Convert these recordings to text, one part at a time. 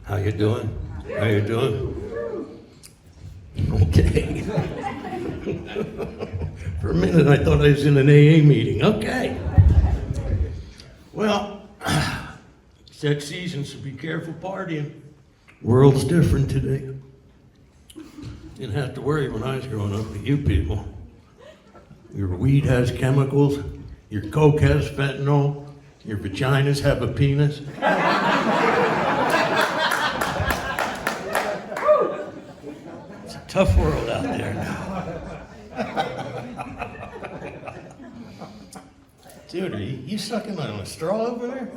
How you doing? How you doing? Okay. For a minute I thought I was in an AA meeting. Okay. Well, it's that season, so be careful partying. World's different today. Didn't have to worry when I was growing up with you people. Your weed has chemicals, your coke has fentanyl, your vaginas have a penis. It's a tough world out there now. Dude, are you sucking on a straw over there?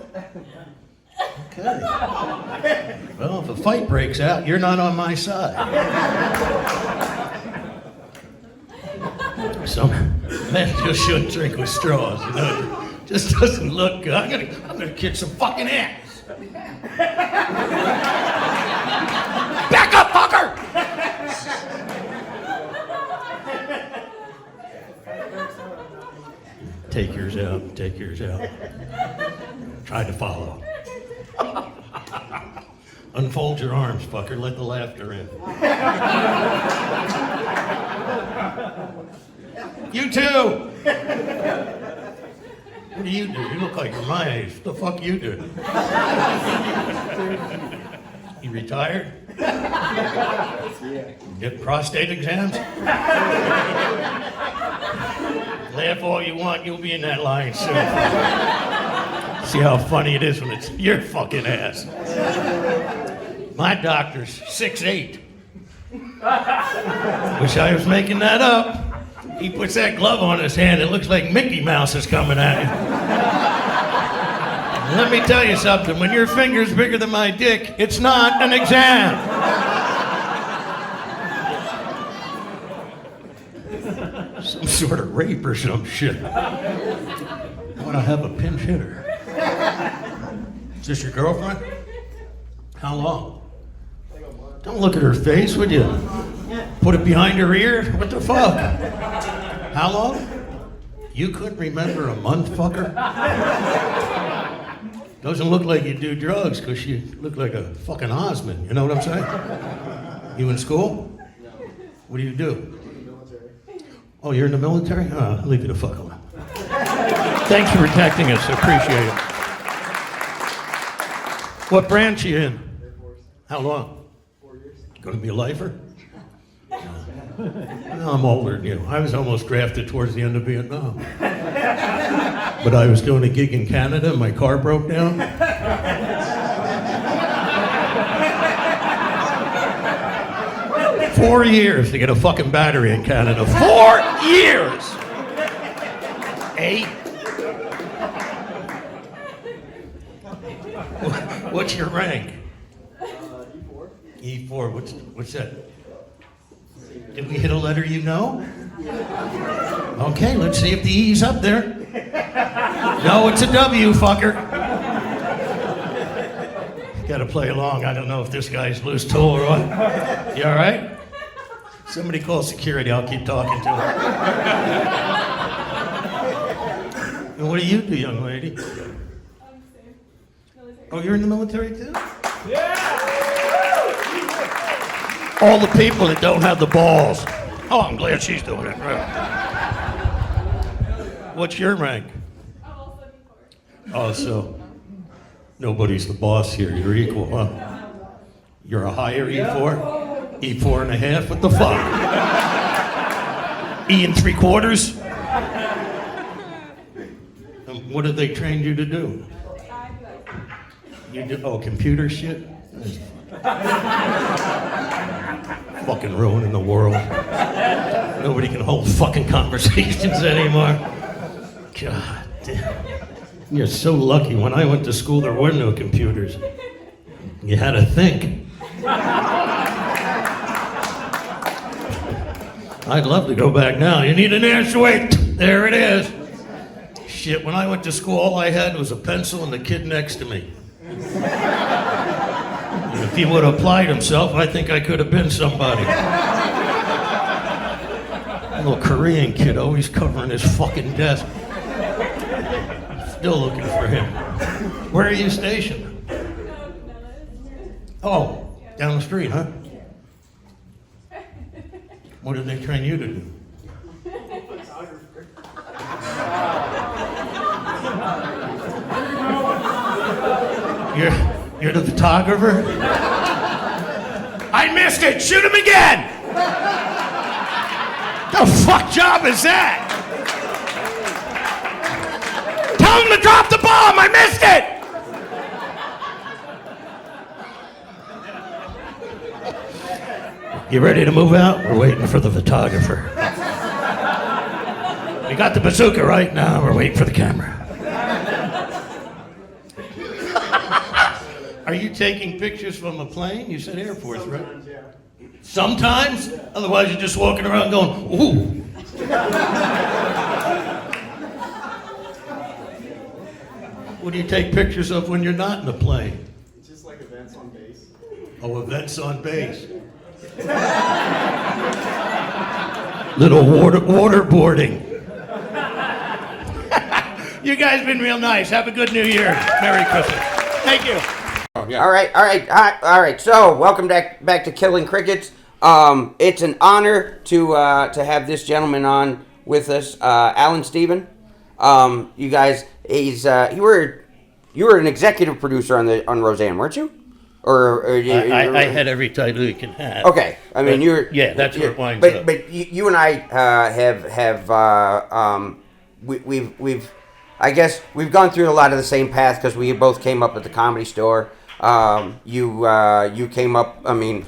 Okay. Well, if a fight breaks out, you're not on my side. Some men just shouldn't drink with straws, you know? It just doesn't look good. I'm gonna kick some fucking ass. Back up, fucker! Take yours out, take yours out. Try to follow. Unfold your arms, fucker, let the laughter in. You too! What do you do? You look like you're my age. What the fuck you do? You retired? Get prostate exams? Laugh all you want, you'll be in that line soon. See how funny it is when it's your fucking ass. My doctor's 6'8". Wish I was making that up. He puts that glove on his hand, it looks like Mickey Mouse is coming at you. Let me tell you something, when your finger's bigger than my dick, it's not an exam. Some sort of rape or some shit. I want to have a pinch hitter. Is this your girlfriend? How long? Don't look at her face, would you? Put it behind her ear? What the fuck? How long? You couldn't remember a month, fucker? Doesn't look like you do drugs, because you look like a fucking Osmond, you know what I'm saying? You in school? No. What do you do? I'm in the military. Oh, you're in the military? Oh, I'll leave you the fuck alone. Thanks for protecting us, appreciate it. What branch you in? Air Force. How long? 4 years. Gonna be a lifer? No, I'm older than you. I was almost drafted towards the end of Vietnam. But I was doing a gig in Canada and my car broke down. 4 years to get a fucking battery in Canada. 4 years! 8? What's your rank? E4. E4, what's that? Did we hit a letter you know? Okay, let's see if the E's up there. No, it's a W, fucker. Gotta play along. I don't know if this guy's loose tool or what. You all right? Somebody call security. I'll keep talking to him. And what do you do, young lady? Oh, you're in the military too? Yeah! All the people that don't have the balls. Oh, I'm glad she's doing it. What's your rank? Oh, so nobody's the boss here. You're equal, huh? You're a higher E4? E4 and a half? What the fuck? E and 3/4? What have they trained you to do? You do, oh, computer shit? Fucking ruining the world. Nobody can hold fucking conversations anymore. God damn. You're so lucky. When I went to school, there were no computers. You had to think. I'd love to go back now. You need an answer. Wait, there it is. Shit, when I went to school, all I had was a pencil and the kid next to me. And if he would have applied himself, I think I could have been somebody. A little Korean kid always covering his fucking desk. Still looking for him. Where are you stationed? Oh, down the street, huh? What did they train you to do? You're the photographer? I missed it! Shoot him again! The fuck job is that? Tell him to drop the bomb! I missed it! You ready to move out? We're waiting for the photographer. We got the bazooka right now. We're waiting for the camera. Are you taking pictures from a plane? You said Air Force, right? Sometimes, yeah. Sometimes? Otherwise, you're just walking around going, ooh. What do you take pictures of when you're not in a plane? It's just like events on base. Oh, events on base. Little waterboarding. You guys been real nice. Have a good New Year. Merry Christmas. Thank you. Yeah. All right. So, welcome back to Killing Crickets. It's an honor to have this gentleman on with us, Allan Stephan. You guys, you were an executive producer on Roseanne, weren't you? I had every title you can have. Okay, I mean you're. Yeah, that's where it winds up. But you and I we've I guess we've gone through a lot of the same path because we both came up at the Comedy Store. You came up, I mean,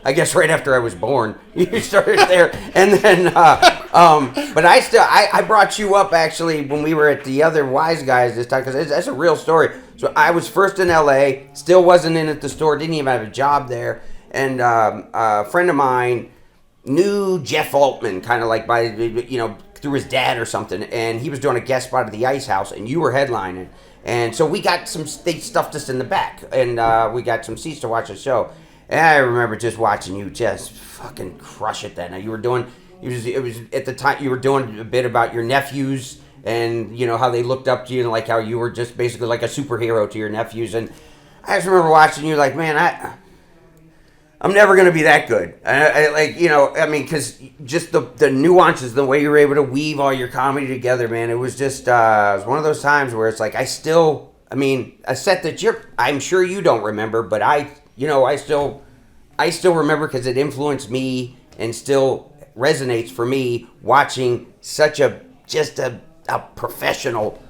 I guess right after I was born, you started there, and then, but I brought you up actually when we were at the other Wise Guys this time, because that's a real story. So I was first in LA, still wasn't in at the store, didn't even have a job there, and a friend of mine knew Jeff Altman, kind of like by, through his dad or something, and he was doing a guest spot at the Ice House, and you were headlining. And so we got they stuffed us in the back, and we got some seats to watch the show. And I remember just watching you just fucking crush it that night. You were doing, it was at the time, you were doing a bit about your nephews and, how they looked up to you and like how you were just basically like a superhero to your nephews. And I just remember watching you like, man, I'm never going to be that good. Because just the nuances, the way you were able to weave all your comedy together, man, it was just, it was one of those times where it's like, a set that I'm sure you don't remember, but I still remember because it influenced me and still resonates for me watching such a professional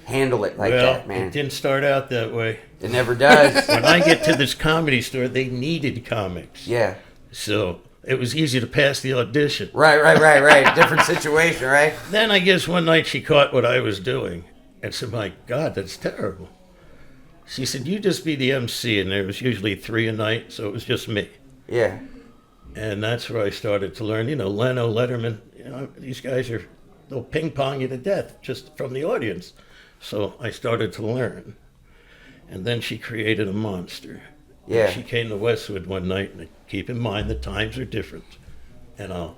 handle it like that, man. It didn't start out that way. It never does. When I get to this Comedy Store, they needed comics. Yeah. So it was easy to pass the audition. Right. Different situation, right? Then I guess one night she caught what I was doing and said, my God, that's terrible. She said, you just be the MC, and there was usually 3 a night, so it was just me. Yeah. And that's where I started to learn, Leno, Letterman, these guys they'll ping pong you to death just from the audience. So I started to learn. And then she created a monster. Yeah. She came to Westwood one night, and keep in mind the times are different. And I'll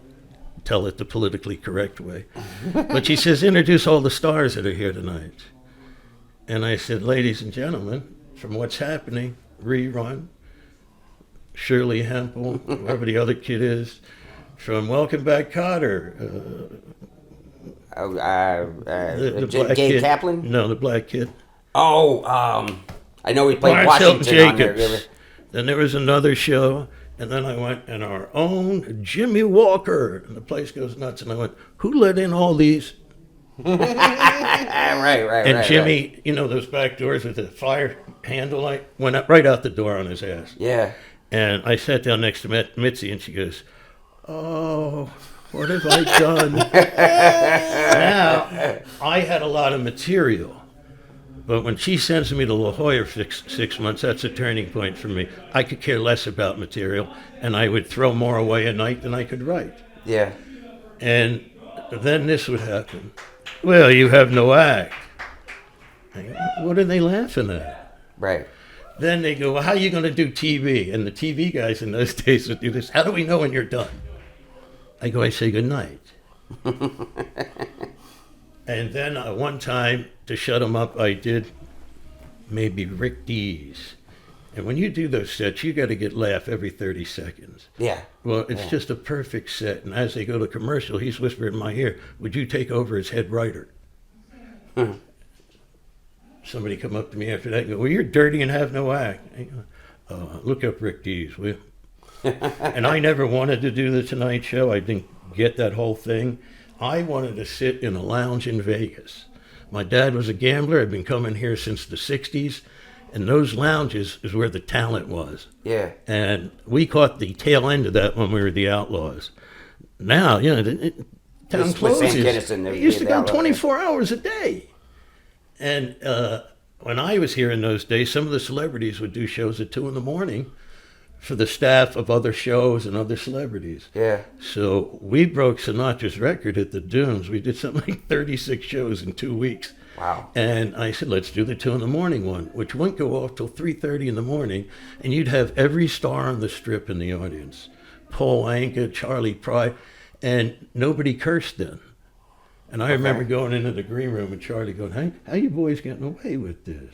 tell it the politically correct way. But she says, introduce all the stars that are here tonight. And I said, ladies and gentlemen, from What's Happening, Rerun, Shirley Hempel, whoever the other kid is, from Welcome Back, Kotter. The black Gabe kid. Kaplan? No, the black kid. Oh, I know he played Barnes Washington on there. Jacobs. Then there was another show, and then I went, and our own Jimmy Walker, and the place goes nuts, and I went, who let in all these? right. And Jimmy, those back doors with the fire handle light, went up right out the door on his ass. Yeah. And I sat down next to Mitzi, and she goes, oh, what have I done? Now, I had a lot of material. But when she sends me to La Jolla for 6 months, that's a turning point for me. I could care less about material, and I would throw more away a night than I could write. Yeah. And then this would happen. Well, you have no act. I go, what are they laughing at? Right. Then they go, well, how are you going to do TV? And the TV guys in those days would do this. How do we know when you're done? I go, I say good night. And then one time, to shut them up, I did maybe Rick Dees. And when you do those sets, you got to get laugh every 30 seconds. Yeah. Well, it's just a perfect set. And as they go to commercial, he's whispering in my ear, would you take over as head writer? Somebody come up to me after that and go, well, you're dirty and have no act. I go, look up Rick Dees, will you? And I never wanted to do the Tonight Show. I didn't get that whole thing. I wanted to sit in a lounge in Vegas. My dad was a gambler. I'd been coming here since the 60s. And those lounges is where the talent was. Yeah. And we caught the tail end of that when we were the Outlaws. Now, you know, town With closes. Sam Kinison, It used to the go Outlaws, 24 hours a day. And when I was here in those days, some of the celebrities would do shows at 2 a.m. for the staff of other shows and other celebrities. Yeah. So we broke Sinatra's record at the Dunes. We did something like 36 shows in 2 weeks. Wow. And I said, let's do the 2 a.m. one, which wouldn't go off till 3:30 in the morning. And you'd have every star on the strip in the audience. Paul Anka, Charlie Pride, and nobody cursed then. And I remember going into the green room and Charlie going, hey, how you boys getting away with this?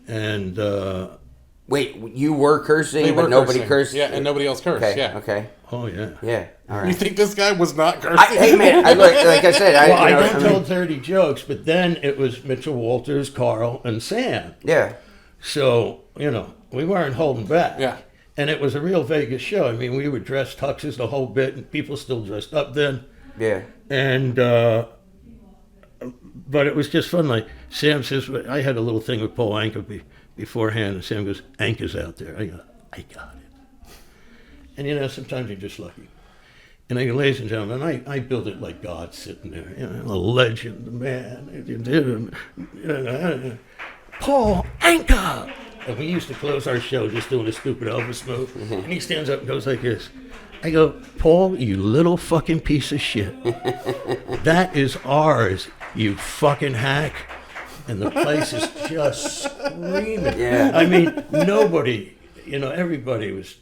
And wait, you were cursing, They but were nobody cursing. cursed? Yeah, and nobody else cursed. Okay, Yeah. okay. oh yeah. Yeah, all You right. think this guy was not cursing? Hey, man, like I said, Well, I you know, don't tell dirty jokes, but then it was Mitchell Walters, Carl, and Sam. Yeah, So, you know, we weren't holding back. Yeah. And it was a real Vegas show. I mean, we were dressed tuxes the whole bit, and people still dressed up then. yeah. And, but it was just fun. Like, Sam says, I had a little thing with Paul Anka beforehand, and Sam goes, Anka's out there. I go, I got it. And, you know, sometimes you're just lucky. And I go, ladies and gentlemen, I build it like God sitting there, you know, a legend, man. Paul Anka! And we used to close our show just doing a stupid Elvis move. And he stands up and goes like this. I go, Paul, you little fucking piece of shit. That is ours, you fucking hack. And the place is just screaming. Yeah. I mean, nobody, you know, everybody was.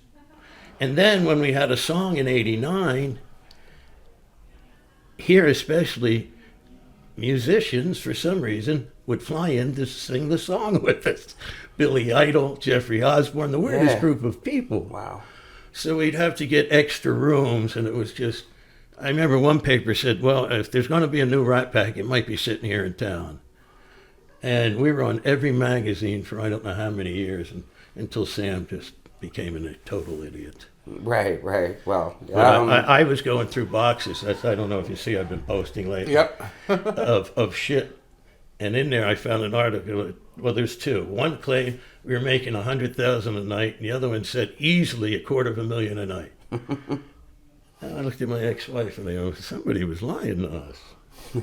And then when we had a song in '89, here especially, musicians, for some reason, would fly in to sing the song with us. Billy Idol, Jeffrey Osborne, the weirdest Yeah. group of people. Wow. So we'd have to get extra rooms, and it was just, I remember one paper said, well, if there's going to be a new Rat Pack, it might be sitting here in town. And we were on every magazine for I don't know how many years, until Sam just became a total idiot. Right, right. Well, But I was going through boxes. I don't know if you see, I've been posting lately. Yep. of shit. And in there I found an article. Well, there's two. One claimed we were making $100,000 a night, and the other one said easily $250,000 a night. And I looked at my ex-wife and I go, somebody was lying to us.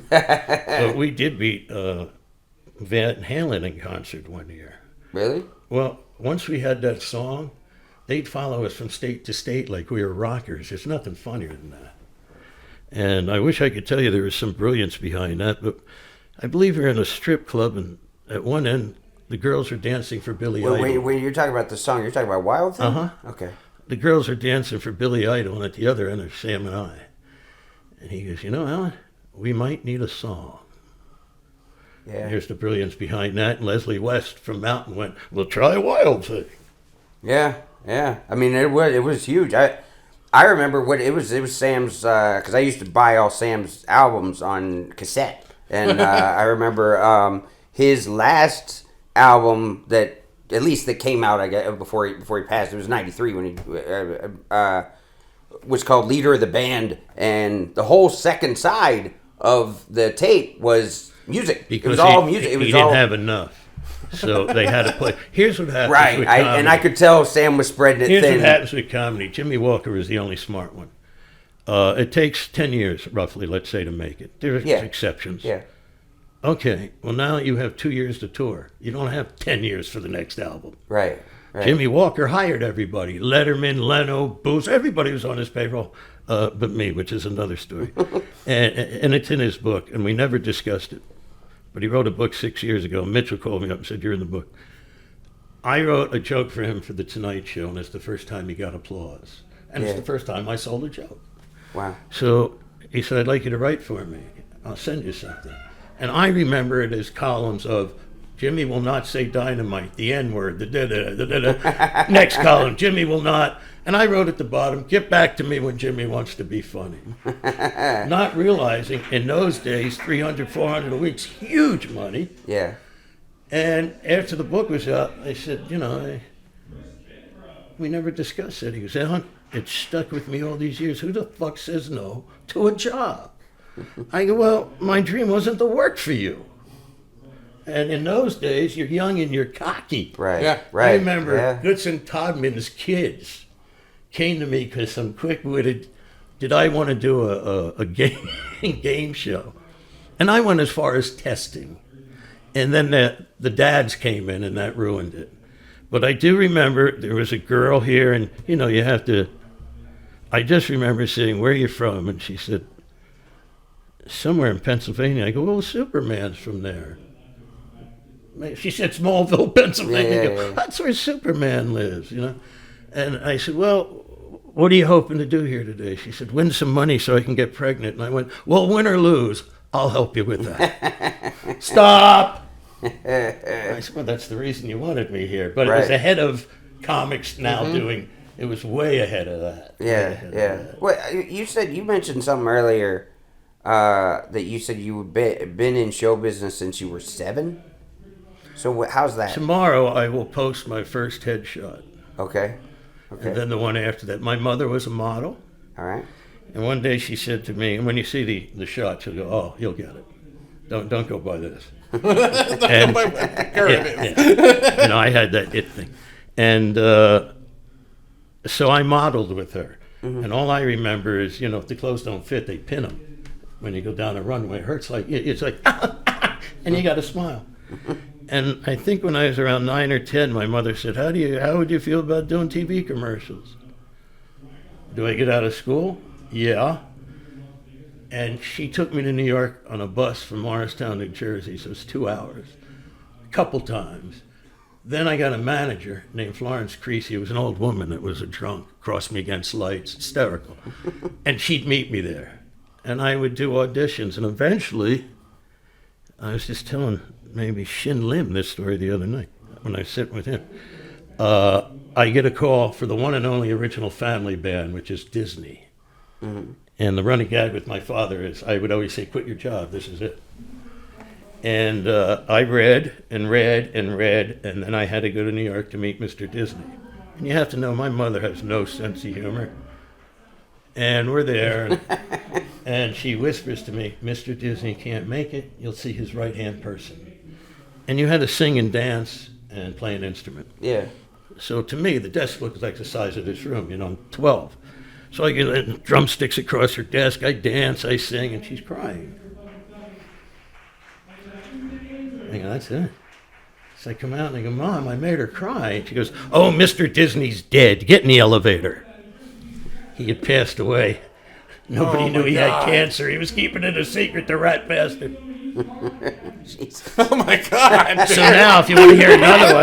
But we did beat Van Halen in concert one year. really? Well, once we had that song, they'd follow us from state to state like we were rockers. There's nothing funnier than that. And I wish I could tell you there was some brilliance behind that, but I believe we were in a strip club, and at one end, the girls are dancing for Billy Idol. When you're talking about the song, you're talking about Wild Thing? Uh-huh. Okay. The girls are dancing for Billy Idol, and at the other end are Sam and I. And he goes, you know, Alan, we might need a song. Yeah. Here's the brilliance behind that. And Leslie West from Mountain went, well, try Wild Thing. Yeah, yeah. I mean, it was huge. I remember what it was Sam's, because I used to buy all Sam's albums on cassette. And I remember his last album that came out, I guess, before he passed. It was '93 when he was called Leader of the Band, and the whole second side of the tape was music. Because it was all music. It was he didn't have enough, so they had to play. Here's what happens. right. with comedy. I could tell Sam was spreading it Here's thin. what happens with comedy. Jimmy Walker is the only smart one. It takes 10 years, roughly, let's say, to make it. There's Yeah. exceptions. Yeah. Okay, well, now you have 2 years to tour. You don't have 10 years for the next album. Right. Jimmy Walker hired everybody. Letterman, Leno, Booth, everybody was on his payroll, but me, which is another story. and it's in his book, and we never discussed it. But he wrote a book 6 years ago. Mitchell called me up and said, "You're in the book." I wrote a joke for him for The Tonight Show, and it's the first time he got applause. And it's the first time I sold a joke. Wow. So he said, "I'd like you to write for me. I'll send you something." And I remember it as columns of, Jimmy will not say dynamite, the N-word, the da-da, the da-da. Next column, Jimmy will not. And I wrote at the bottom, "Get back to me when Jimmy wants to be funny." Not realizing, in those days, 300, 400 a week's huge money. Yeah. And after the book was out, I said, we never discussed it. He goes, "Allan, it stuck with me all these years. Who the fuck says no to a job?" I go, "Well, my dream wasn't to work for you." And in those days, you're young and you're cocky. Right. Yeah. Right. I remember Yeah. Goodson Todman's kids came to me because some quick-witted, did I want to do a game show? And I went as far as testing. And then the dads came in, and that ruined it. But I do remember there was a girl here, and, you have to, I just remember saying, "Where are you from?" And she said, "Somewhere in Pennsylvania." I go, "Well, Superman's from there." She said, "Smallville, Pennsylvania." I go, "That's where Superman lives, And I said, "Well, what are you hoping to do here today?" She said, "Win some money so I can get pregnant." And I went, "Well, win or lose, I'll help you with that." "Stop!" I said, "Well, that's the reason you wanted me here." But it was ahead of comics now doing, it was way ahead of that. Yeah. Well, you mentioned something earlier that you said you had been in show business since you were 7. So how's that? Tomorrow I will post my first headshot. Okay. And then the one after that. My mother was a model. All right. And one day she said to me, and when you see the shot, she'll go, "Oh, you'll get it. Don't go by this." And, I had that it thing. And so I modeled with her. And all I remember is, if the clothes don't fit, they pin them. When you go down a runway, it hurts it's like, and you got to smile. And I think when I was around 9 or 10, my mother said, how would you feel about doing TV commercials? Do I get out of school? Yeah. And she took me to New York on a bus from Morristown, New Jersey, so it's 2 hours, a couple times. Then I got a manager named Florence Creasy, who was an old woman that was a drunk, crossed me against lights, hysterical. And she'd meet me there. And I would do auditions, and eventually, I was just telling maybe Shin Lim this story the other night when I was sitting with him. I get a call for the one and only original Family Band, which is Disney. Mm-hmm. And the running gag with my father is I would always say, "Quit your job, this is it." And I read and read and read, and then I had to go to New York to meet Mr. Disney. And you have to know, my mother has no sense of humor. And we're there, and she whispers to me, "Mr. Disney can't make it, you'll see his right-hand person." And you had to sing and dance and play an instrument. Yeah. So to me, the desk looked like the size of this room, I'm 12. So I get drumsticks across her desk, I dance, I sing, and she's crying. I go, "That's it." So I come out and I go, "Mom, I made her cry." And she goes, "Oh, Mr. Disney's dead. Get in the elevator." He had passed away. Nobody knew he had cancer. He was keeping it a secret, the rat bastard. Oh my God. So now, if you want to hear another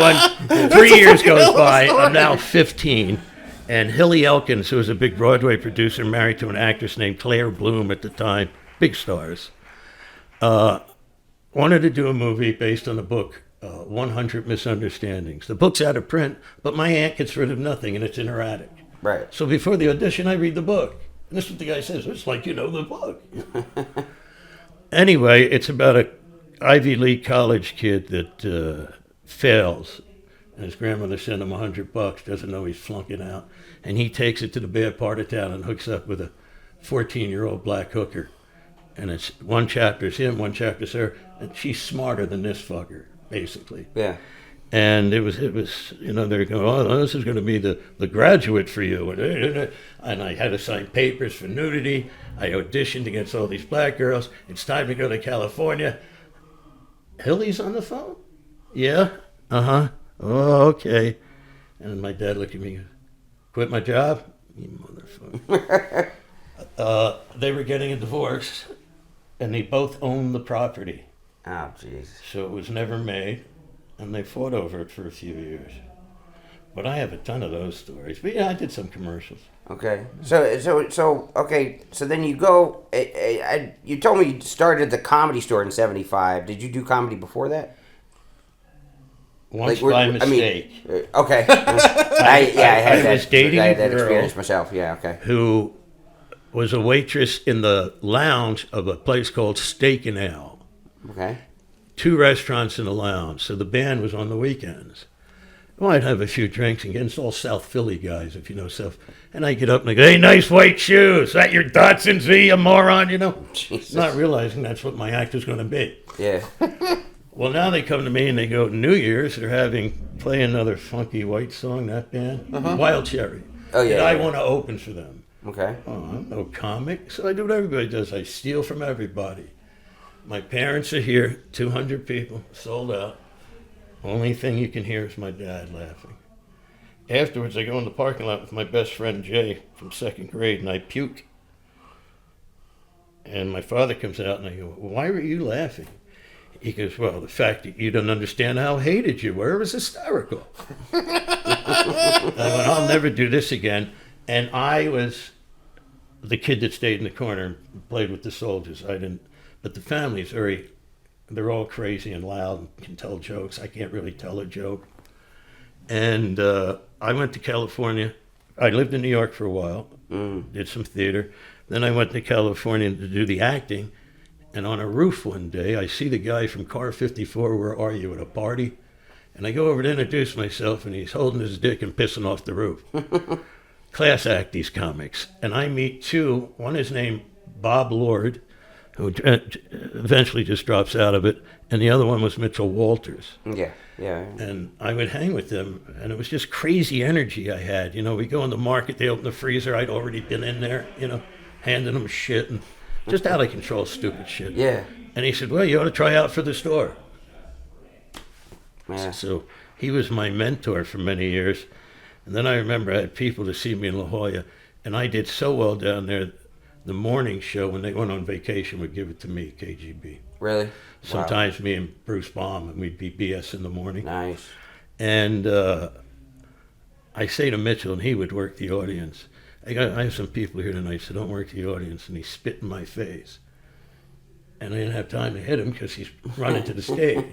one, 3 years goes by. I'm now 15. And Hilly Elkins, who was a big Broadway producer, married to an actress named Claire Bloom at the time, big stars, wanted to do a movie based on the book 100 Misunderstandings. The book's out of print, but my aunt gets rid of nothing, and it's in her attic. Right. So before the audition, I read the book. And this is what the guy says. It's like, the book. Anyway, it's about a Ivy League college kid that fails. And his grandmother sent him $100, doesn't know he's flunking out. And he takes it to the bad part of town and hooks up with a 14-year-old black hooker. And it's one chapter's him, one chapter's her. And she's smarter than this fucker, basically. Yeah. And it was, they're going, oh, this is going to be the graduate for you. And I had to sign papers for nudity. I auditioned against all these black girls. It's time to go to California. Hilly's on the phone? Yeah? Uh-huh. Oh, okay. And my dad looked at me and goes, quit my job? You motherfucker. They were getting a divorce, and they both owned the property. Oh, jeez. So it was never made. And they fought over it for a few years. But I have a ton of those stories. But yeah, I did some commercials. Okay. So then you go, you told me you started the Comedy Store in 75. Did you do comedy before that? Once by mistake. Okay. I had was dating I had that a girl experience myself. Yeah, okay. who was a waitress in the lounge of a place called Steak and Ale. Okay. 2 restaurants in the lounge, so the band was on the weekends. Well, I'd have a few drinks against all South Philly guys, if you know South. And I get up and I go, hey, nice white shoes. Is that your Datsun Z, you moron? Jesus. Not realizing that's what my act was going to be. Yeah. Well, now they come to me and they go, New Year's, they're play another funky white song, that band, Wild Cherry. Oh, yeah. And I yeah. want to open for them. Okay. Oh, I'm no comic. So I do what everybody does. I steal from everybody. My parents are here, 200 people, sold out. Only thing you can hear is my dad laughing. Afterwards, I go in the parking lot with my best friend Jay from 2nd grade, and I puke. And my father comes out, and I go, why were you laughing? He goes, well, the fact that you don't understand how hated you were was hysterical. I went, I'll never do this again. And I was the kid that stayed in the corner and played with the soldiers. But the family's they're all crazy and loud and can tell jokes. I can't really tell a joke. And I went to California. I lived in New York for a while, did some theater. Then I went to California to do the acting. And on a roof one day, I see the guy from Car 54, Where Are You, at a party. And I go over to introduce myself, and he's holding his dick and pissing off the roof. Class act, these comics. And I meet 2. One is named Bob Lord, who eventually just drops out of it, and the other one was Mitchell Walters. Yeah. And I would hang with them, and it was just crazy energy I had. We go in the market, they open the freezer, I'd already been in there, handing them shit, and just out of control, stupid shit. Yeah. And he said, well, you ought to try out for the store. Yeah. So he was my mentor for many years. And then I remember I had people to see me in La Jolla, and I did so well down there. The morning show, when they went on vacation, would give it to me, KGB. Really? Sometimes me and Bruce Baum, and we'd be BS in the morning. Nice. And I say to Mitchell, and he would work the audience. I have some people here tonight, so don't work the audience. And he spit in my face. And I didn't have time to hit him because he's running to the stage.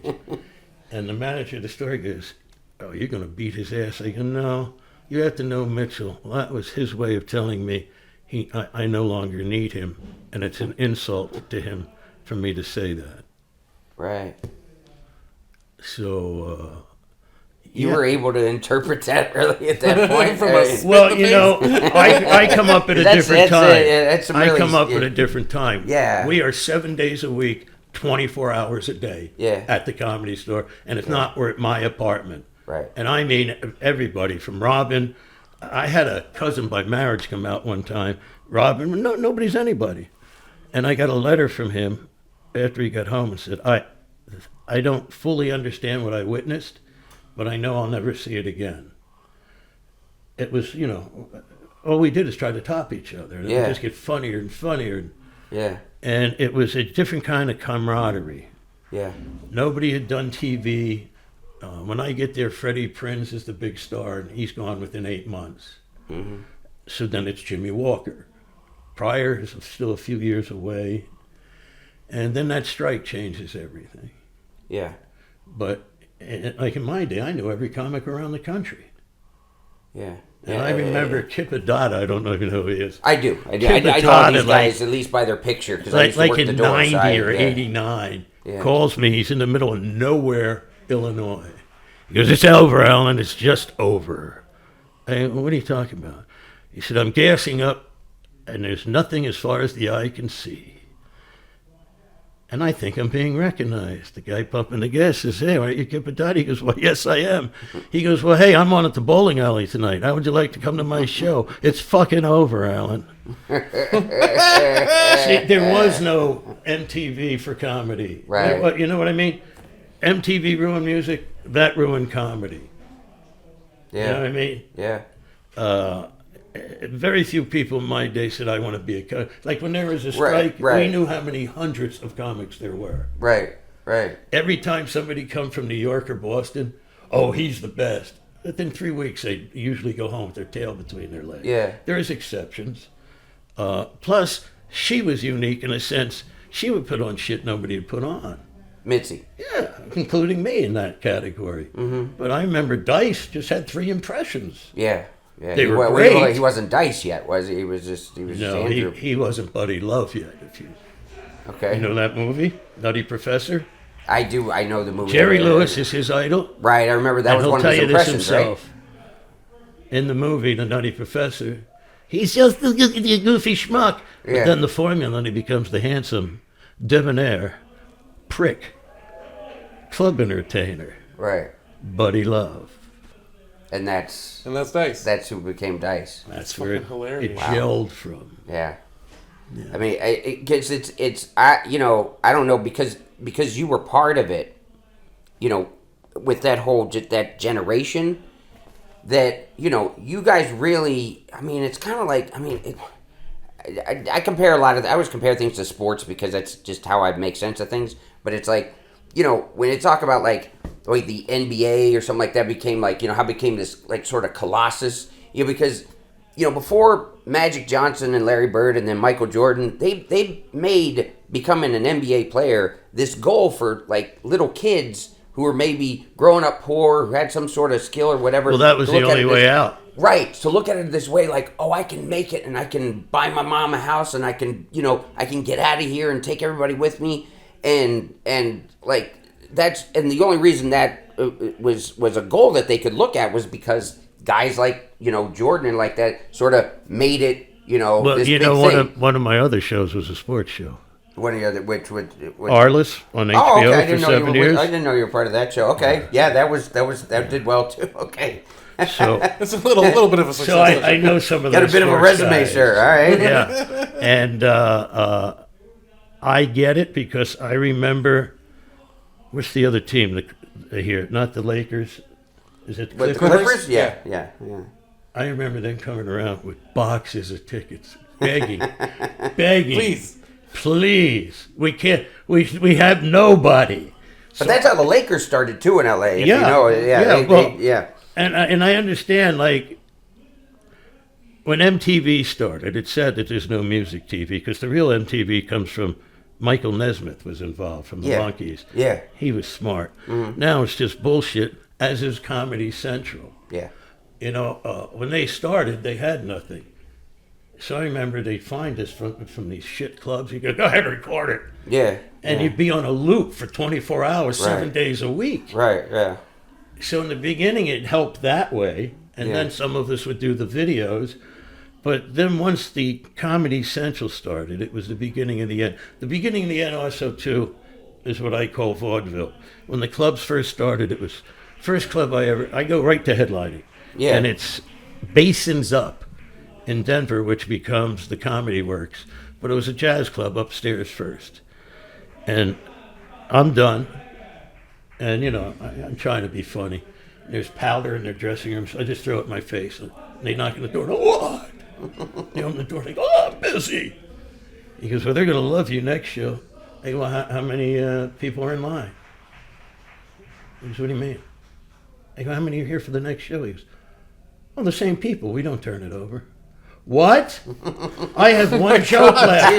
And the manager of the store goes, oh, you're going to beat his ass. I go, no, you have to know Mitchell. Well, that was his way of telling me I no longer need him. And it's an insult to him for me to say that. Right. So... You were able to interpret that really at that point. Well, I come up at a different time. I come up at a different time. Yeah. We are 7 days a week, 24 hours a day at the Comedy Store, and if not, we're at my apartment. Right. And I mean everybody from Robin. I had a cousin by marriage come out one time. Robin, nobody's anybody. And I got a letter from him after he got home and said, I don't fully understand what I witnessed, but I know I'll never see it again. It was, all we did is try to top each other. And it would just get funnier and funnier. Yeah. And it was a different kind of camaraderie. Yeah. Nobody had done TV. When I get there, Freddie Prinze is the big star, and he's gone within 8 months. Mm-hmm. So then it's Jimmy Walker. Pryor is still a few years away. And then that strike changes everything. Yeah. But like in my day, I knew every comic around the country. Yeah. And I remember Kip Adada, I don't know if you know who he is. I do. I know these guys, at least by their picture. Because I used to work in the door 90 side. or 89, calls me. He's in the middle of nowhere, Illinois. He goes, it's over, Allan. It's just over. I go, what are you talking about? He said, I'm gassing up, and there's nothing as far as the eye can see. And I think I'm being recognized. The guy pumping the gas says, "Hey, aren't you Kip Adati?" He goes, "Well, yes, I am." He goes, "Well, hey, I'm on at the bowling alley tonight. How would you like to come to my show?" It's fucking over, Alan. See, there was no MTV for comedy. Right. You know what I mean? MTV ruined music. That ruined comedy. Yeah. You know what I mean? Yeah. Very few people in my day said, "I want to be a comic." Like when there was a strike, right. we knew how many hundreds of comics there were. Right. Right. Every time somebody come from New York or Boston, oh, he's the best. Within 3 weeks, they usually go home with their tail between their legs. Yeah. There's exceptions. Plus, she was unique in a sense. She would put on shit nobody would put on. Mitzi. Yeah, including me in that category. Mm-hmm. But I remember Dice just had 3 impressions. Yeah. Yeah. They were great. He wasn't Dice yet, was he? He was just Andrew. He wasn't Buddy Love yet. Okay. You know that movie, Nutty Professor? I do. I know the movie. Jerry Lewis is his idol. Right. I remember that was one of his impressions, right? In the movie, The Nutty Professor, he's just a goofy schmuck. Yeah. But then the formula, and he becomes the handsome, debonair, prick, club entertainer, Right. Buddy Love. And that's Dice. That's who became Dice. That's where it hilarious. gelled from. Yeah. I mean, I don't know, because you were part of it, with that whole that generation, that you guys really. I mean, it's kind of like I compare I always compare things to sports because that's just how I make sense of things. But it's like when you talk about like the NBA or something like that became how it became this like sort of colossus, because before Magic Johnson and Larry Bird and then Michael Jordan, they made becoming an NBA player this goal for like little kids who were maybe growing up poor, who had some sort of skill or whatever. Well, that was the only way out. Right. So look at it this way, like, oh, I can make it and I can buy my mom a house and I can, I can get out of here and take everybody with me. And like the only reason that was a goal that they could look at was because guys like, Jordan and like that sort of made it, Well, this big thing. one of my other shows was a sports show. One of the other, which Arliss on HBO for 7 years. I didn't know you were part of that show. Okay, yeah, that did well too. Okay, So it's a little bit of a success. So I know some of those. Got a bit of a resume, guys. sir. All right. Yeah, and I get it because I remember. What's the other team here? Not the Lakers. Is it But the Clippers? Clippers? Yeah. I remember them coming around with boxes of tickets, begging, please, we can't, we have nobody. But that's how the Lakers started too in LA. If Yeah, you know, yeah. And I understand, like, when MTV started, it said that there's no music TV because the real MTV comes from Michael Nesmith was involved from the Monkees. Yeah. He was smart. Mm-hmm. Now it's just bullshit, as is Comedy Central. Yeah. When they started, they had nothing. So I remember they'd find us from these shit clubs. You go ahead and record it. Yeah. And you'd be on a loop for 24 hours, Right. 7 days a week. Right, yeah. So in the beginning, it helped that way. And then some of us would do the videos. But then once the Comedy Central started, it was the beginning of the end. The beginning of the end also, too, is what I call vaudeville. When the clubs first started, it was first club I go right to headlining. Yeah. And it's Basins Up in Denver, which becomes the Comedy Works. But it was a jazz club upstairs first. And I'm done. And, I'm trying to be funny. There's powder in their dressing room, so I just throw it in my face. And they knock on the door. What? They open the door. They go, "Oh, I'm busy." He goes, "Well, they're going to love you next show." I go, "Well, how many people are in line?" He goes, "What do you mean?" I go, "How many are here for the next show?" He goes, "Well, the same people. We don't turn it over." What? I have one joke left.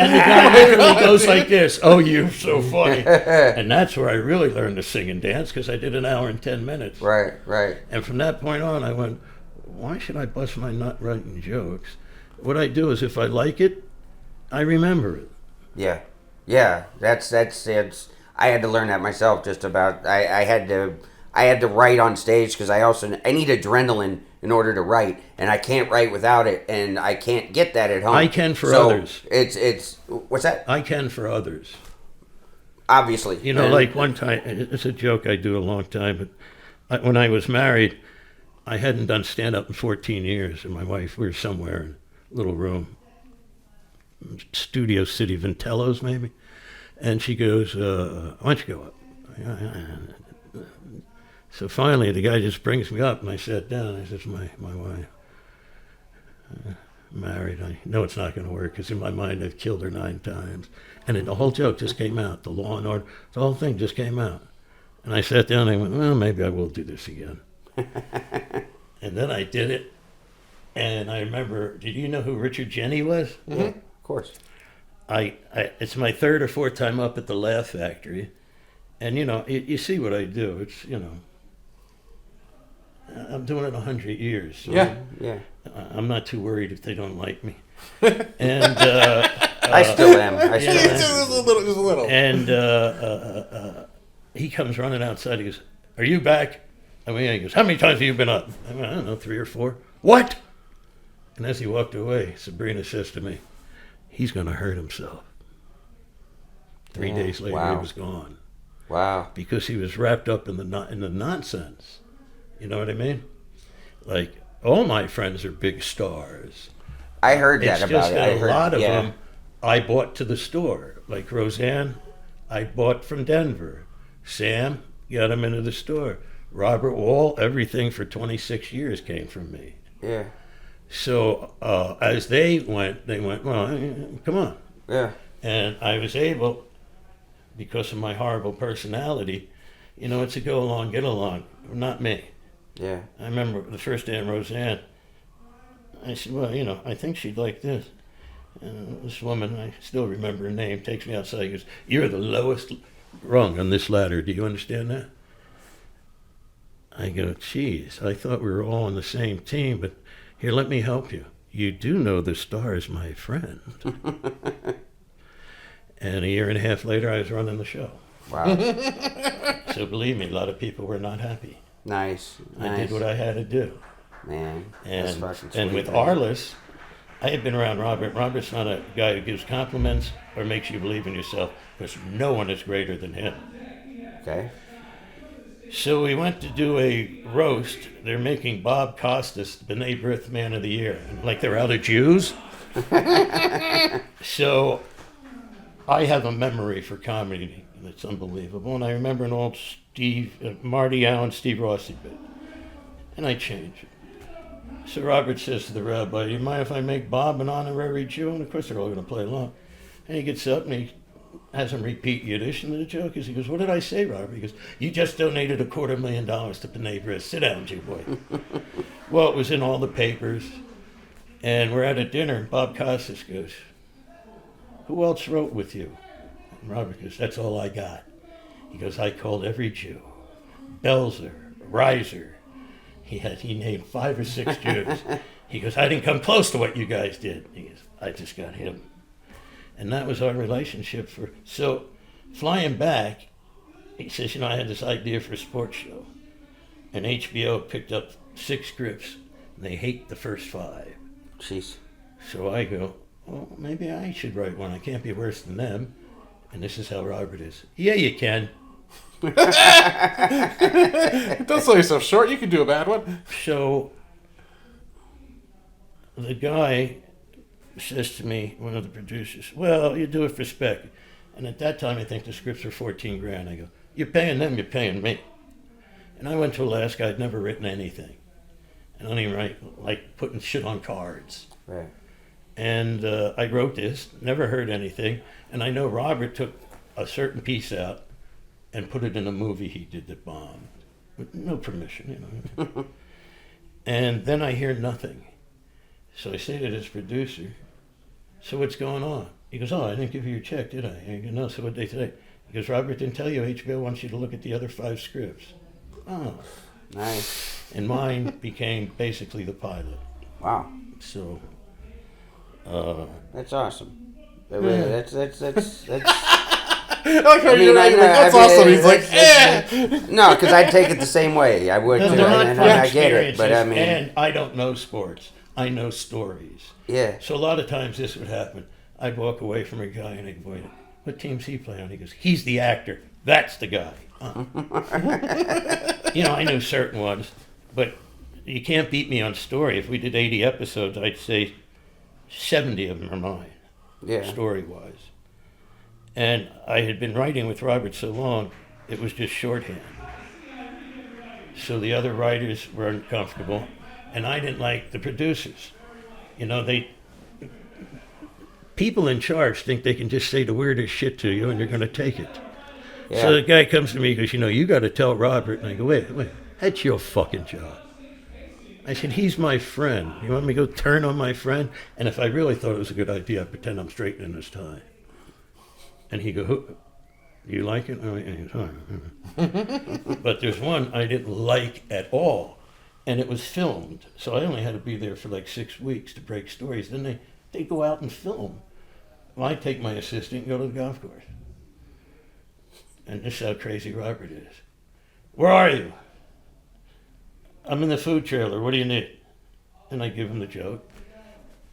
And the guy literally goes like this. "Oh, you're so funny." And that's where I really learned to sing and dance because I did an hour and 10 minutes. Right. And from that point on, I went, why should I bust my nut writing jokes? What I do is if I like it, I remember it. Yeah. That's I had to learn that myself. Just about I had to write on stage because I need adrenaline in order to write, and I can't write without it, and I can't get that at home. I can for so others. It's what's that? I can for others. obviously. You know, like one time, it's a joke I do a long time, but when I was married, I hadn't done stand-up in 14 years, and my wife, we were somewhere in a little room, Studio City, Vintello's maybe, and she goes, why don't you go up? So finally, the guy just brings me up, and I sat down, and I said, my wife, married, I know it's not going to work, because in my mind, I've killed her 9 times. And the whole joke just came out, the Law and Order, the whole thing just came out. And I sat down, and I went, well, maybe I will do this again. And then I did it, and I remember, did you know who Richard Jeni was? Yeah, of course. It's my 3rd or 4th time up at the Laugh Factory, and you see what I do. It's I'm doing it 100 years. So Yeah. I'm not too worried if they don't like me. And I still am. Just a little. And he comes running outside. He goes, "Are you back?" I mean, he goes, "How many times have you been up?" I went, "I don't know, 3 or 4. What? And as he walked away, Sabrina says to me, "He's going to hurt himself." 3 days later, wow. he was gone. Wow. Because he was wrapped up in the nonsense. You know what I mean? Like, all my friends are big stars. I heard that It's about just it. that I a heard, lot of yeah. them I bought to the store. Like Roseanne, I bought from Denver. Sam, got him into the store. Robert Wall, everything for 26 years came from me. Yeah. So as they went, well, come on. Yeah. And I was able, because of my horrible personality, it's a go along, get along. Not me. Yeah. I remember the first day in Roseanne, I said, well, I think she'd like this. And this woman, I still remember her name, takes me outside. He goes, "You're the lowest rung on this ladder. Do you understand that?" I go, "Geez, I thought we were all on the same team, but here, let me help you. You do know the star is my friend." And a year and a half later, I was running the show. Wow. So believe me, a lot of people were not happy. Nice. I did what I had to do. Man. That's And, fucking and sweet, with man. Arliss, I had been around Robert. Robert's not a guy who gives compliments or makes you believe in yourself, because no one is greater than him. Okay. So we went to do a roast. They're making Bob Costas the B'nai B'rith Man of the Year. Like they're out of Jews. So I have a memory for comedy that's unbelievable. And I remember an old Marty Allen, Steve Rossi bit. And I changed it. So Robert says to the rabbi, "You mind if I make Bob an honorary Jew?" And of course they're all going to play along. And he gets up and he has him repeat Yiddish. And the joke is, he goes, "What did I say, Robert?" He goes, "You just donated $250,000 to B'nai B'rith. Sit down, Jew boy." Well, it was in all the papers. And we're at a dinner. And Bob Costas goes, "Who else wrote with you?" And Robert goes, "That's all I got." He goes, "I called every Jew. Belzer, Reiser." He named 5 or 6 Jews. He goes, "I didn't come close to what you guys did." He goes, "I just got him." And that was our relationship. So flying back, he says, "I had this idea for a sports show." And HBO picked up 6 scripts, and they hate the first 5. Jeez. So I go, "Well, maybe I should write one. I can't be worse than them." And this is how Robert is. "Yeah, you can." Don't sell yourself short. You can do a bad one. So the guy says to me, one of the producers, "Well, you do it for spec." And at that time, I think the scripts were $14,000. I go, "You're paying them, you're paying me." And I went to Alaska. I'd never written anything. I don't even write, like putting shit on cards. Right. And I wrote this, never heard anything. And I know Robert took a certain piece out and put it in a movie he did that bombed. With no permission, And then I hear nothing. So I say to this producer, "So what's going on?" He goes, "Oh, I didn't give you your check, did I?" I go, "No, so what'd they say?" He goes, "Robert didn't tell you HBO wants you to look at the other 5 scripts." Oh. Nice. And mine became basically the pilot. Wow. So, That's awesome. That's I like how mean, you're like, that's awesome. He's like, no, because I'd take it the same way. I would no, too, they're not and fun I get it. But I experiences, mean, and I don't know sports. I know stories. yeah. So a lot of times this would happen. I'd walk away from a guy and I'd go, what team's he play on? He goes, he's the actor. That's the guy. You know, I knew certain ones, but you can't beat me on story. If we did 80 episodes, I'd say 70 of them are mine, Yeah. story-wise. And I had been writing with Robert so long, it was just shorthand. So the other writers were uncomfortable, and I didn't like the producers. You know, people in charge think they can just say the weirdest shit to you and you're going to take it. Yeah. So the guy comes to me and goes, you know, you got to tell Robert. And I go, wait, that's your fucking job. I said, he's my friend. You want me to go turn on my friend? And if I really thought it was a good idea, I'd pretend I'm straightening his tie. And he go, do you like it? Oh, yeah. But there's one I didn't like at all. And it was filmed. So I only had to be there for like 6 weeks to break stories. Then they go out and film. Well, I take my assistant and go to the golf course. And this is how crazy Robert is. Where are you? I'm in the food trailer. What do you need? And I give him the joke.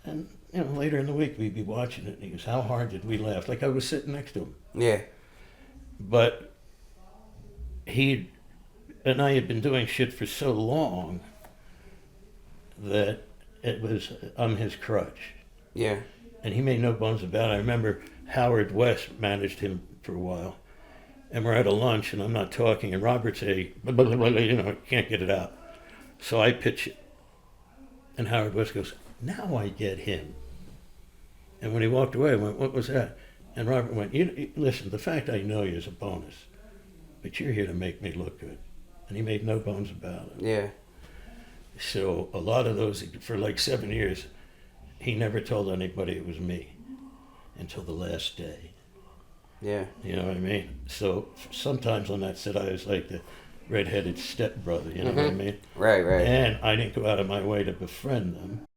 And, you know, later in the week, we'd be watching it. And he goes, how hard did we laugh? Like I was sitting next to him. Yeah. But he and I had been doing shit for so long that I'm his crutch. Yeah. And he made no bones about it. I remember Howard West managed him for a while. And we're at a lunch, and I'm not talking, and Robert's you know, can't get it out. So I pitch it. And Howard West goes, now I get him. And when he walked away, I went, what was that? And Robert went, listen, the fact I know you is a bonus, but you're here to make me look good. And he made no bones about it. Yeah. So a lot of those, for like 7 years, he never told anybody it was me until the last day. Yeah. You know what I mean? So sometimes on that set, I was like the redheaded stepbrother, you know what I mean? Right, right. And I didn't go out of my way to befriend them.